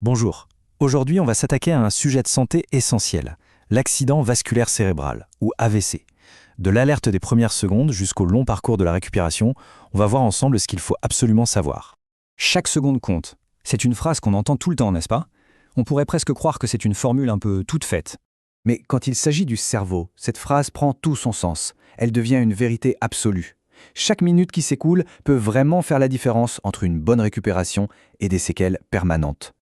Bonjour. Aujourd'hui, on va s'attaquer à un sujet de santé essentiel, l'accident vasculaire cérébral, ou AVC. De l'alerte des premières secondes jusqu'au long parcours de la récupération, on va voir ensemble ce qu'il faut absolument savoir. Chaque seconde compte. C'est une phrase qu'on entend tout le temps, n'est-ce pas? On pourrait presque croire que c'est une formule un peu toute faite. Mais quand il s'agit du cerveau, cette phrase prend tout son sens. Elle devient une vérité absolue. Chaque minute qui s'écoule peut vraiment faire la différence entre une bonne récupération et des séquelles permanentes.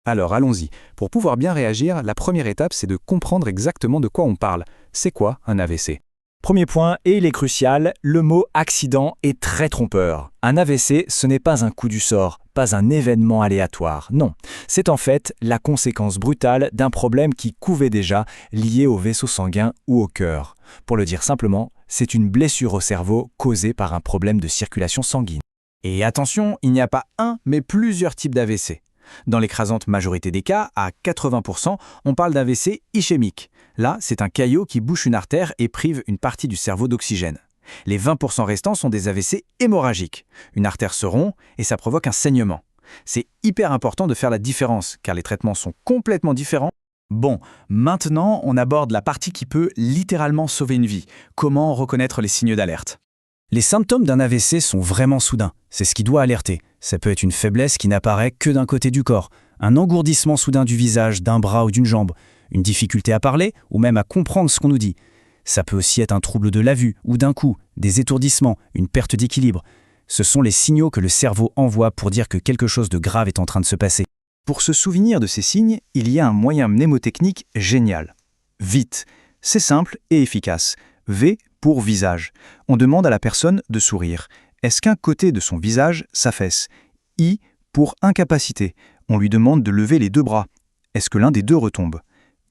Alors allons-y. Pour pouvoir bien réagir, la première étape, c'est de comprendre exactement de quoi on parle. C'est quoi un AVC? Premier point, et il est crucial, le mot accident est très trompeur. Un AVC, ce n'est pas un coup du sort, pas un événement aléatoire, non. C'est en fait la conséquence brutale d'un problème qui couvait déjà, lié au vaisseau sanguin ou au cœur. Pour le dire simplement, c'est une blessure au cerveau causée par un problème de circulation sanguine. Et attention, il n'y a pas un, mais plusieurs types d'AVC. Dans l'écrasante majorité des cas, à 80%, on parle d'AVC ischémique. Là, c'est un caillot qui bouche une artère et prive une partie du cerveau d'oxygène. Les 20% restants sont des AVC hémorragiques. Une artère se rompt et ça provoque un saignement. C'est hyper important de faire la différence, car les traitements sont complètement différents. Bon, maintenant, on aborde la partie qui peut littéralement sauver une vie. Comment reconnaître les signes d'alerte? Les symptômes d'un AVC sont vraiment soudains. C'est ce qui doit alerter. Ça peut être une faiblesse qui n'apparaît que d'un côté du corps, un engourdissement soudain du visage, d'un bras ou d'une jambe, une difficulté à parler ou même à comprendre ce qu'on nous dit. Ça peut aussi être un trouble de la vue ou d'un coup, des étourdissements, une perte d'équilibre. Ce sont les signaux que le cerveau envoie pour dire que quelque chose de grave est en train de se passer. Pour se souvenir de ces signes, il y a un moyen mnémotechnique génial. VITE. C'est simple et efficace. V pour visage. On demande à la personne de sourire. Est-ce qu'un côté de son visage s'affaisse? I pour incapacité. On lui demande de lever les deux bras. Est-ce que l'un des deux retombe?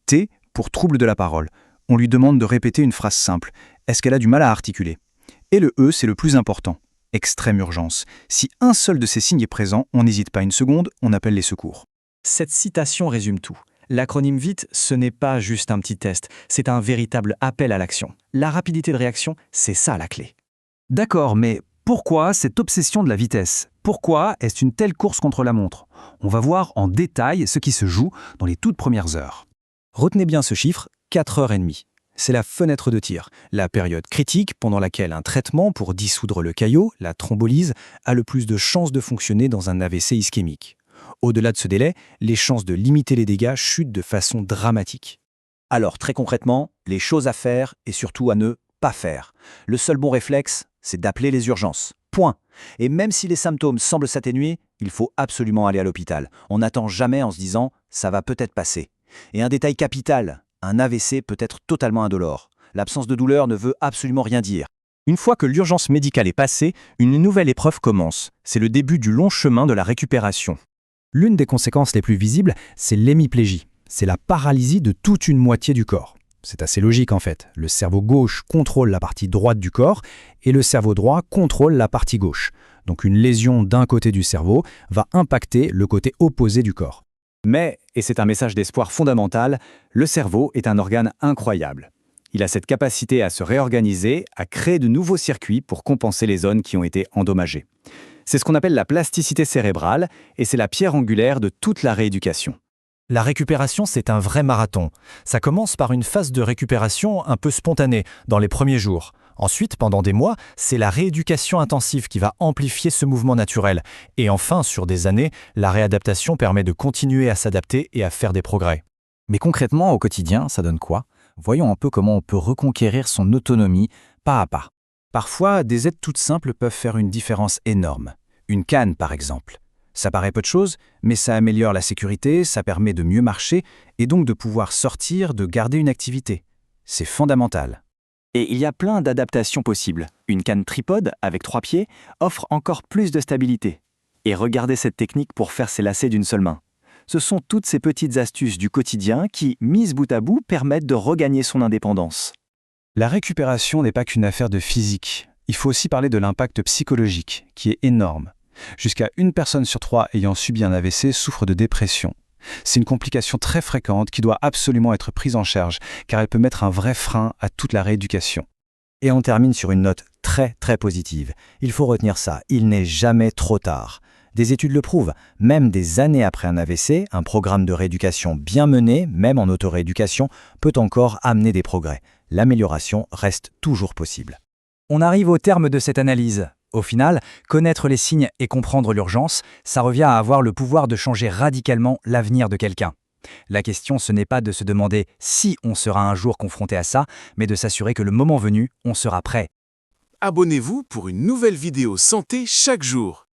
T pour trouble de la parole. On lui demande de répéter une phrase simple. Est-ce qu'elle a du mal à articuler? Et le E, c'est le plus important. Extrême urgence. Si un seul de ces signes est présent, on n'hésite pas une seconde, on appelle les secours. Cette citation résume tout. L'acronyme VITE, ce n'est pas juste un petit test, c'est un véritable appel à l'action. La rapidité de réaction, c'est ça la clé. D'accord, mais pourquoi cette obsession de la vitesse? Pourquoi est-ce une telle course contre la montre? On va voir en détail ce qui se joue dans les toutes premières heures. Retenez bien ce chiffre, 4h30. C'est la fenêtre de tir, la période critique pendant laquelle un traitement pour dissoudre le caillot, la thrombolyse, a le plus de chances de fonctionner dans un AVC ischémique. Au-delà de ce délai, les chances de limiter les dégâts chutent de façon dramatique. Alors très concrètement, les choses à faire et surtout à ne pas faire. Le seul bon réflexe, c'est d'appeler les urgences. Point. Et même si les symptômes semblent s'atténuer, il faut absolument aller à l'hôpital. On n'attend jamais en se disant « ça va peut-être passer ». Et un détail capital, un AVC peut être totalement indolore. L'absence de douleur ne veut absolument rien dire. Une fois que l'urgence médicale est passée, une nouvelle épreuve commence. C'est le début du long chemin de la récupération. L'une des conséquences les plus visibles, c'est l'hémiplégie. C'est la paralysie de toute une moitié du corps. C'est assez logique en fait. Le cerveau gauche contrôle la partie droite du corps et le cerveau droit contrôle la partie gauche. Donc une lésion d'un côté du cerveau va impacter le côté opposé du corps. Mais, et c'est un message d'espoir fondamental, le cerveau est un organe incroyable. Il a cette capacité à se réorganiser, à créer de nouveaux circuits pour compenser les zones qui ont été endommagées. C'est ce qu'on appelle la plasticité cérébrale et c'est la pierre angulaire de toute la rééducation. La récupération, c'est un vrai marathon. Ça commence par une phase de récupération un peu spontanée, dans les premiers jours. Ensuite, pendant des mois, c'est la rééducation intensive qui va amplifier ce mouvement naturel. Et enfin, sur des années, la réadaptation permet de continuer à s'adapter et à faire des progrès. Mais concrètement, au quotidien, ça donne quoi? Voyons un peu comment on peut reconquérir son autonomie pas à pas. Parfois, des aides toutes simples peuvent faire une différence énorme. Une canne, par exemple. Ça paraît peu de choses, mais ça améliore la sécurité, ça permet de mieux marcher et donc de pouvoir sortir, de garder une activité. C'est fondamental. Et il y a plein d'adaptations possibles. Une canne tripode avec 3 pieds offre encore plus de stabilité. Et regardez cette technique pour faire ses lacets d'une seule main. Ce sont toutes ces petites astuces du quotidien qui, mises bout à bout, permettent de regagner son indépendance. La récupération n'est pas qu'une affaire de physique. Il faut aussi parler de l'impact psychologique, qui est énorme. Jusqu'à 1 personne sur 3 ayant subi un AVC souffre de dépression. C'est une complication très fréquente qui doit absolument être prise en charge, car elle peut mettre un vrai frein à toute la rééducation. Et on termine sur une note très positive. Il faut retenir ça, il n'est jamais trop tard. Des études le prouvent. Même des années après un AVC, un programme de rééducation bien mené, même en autorééducation, peut encore amener des progrès. L'amélioration reste toujours possible. On arrive au terme de cette analyse. Au final, connaître les signes et comprendre l'urgence, ça revient à avoir le pouvoir de changer radicalement l'avenir de quelqu'un. La question, ce n'est pas de se demander si on sera un jour confronté à ça, mais de s'assurer que le moment venu, on sera prêt. Abonnez-vous pour une nouvelle vidéo santé chaque jour.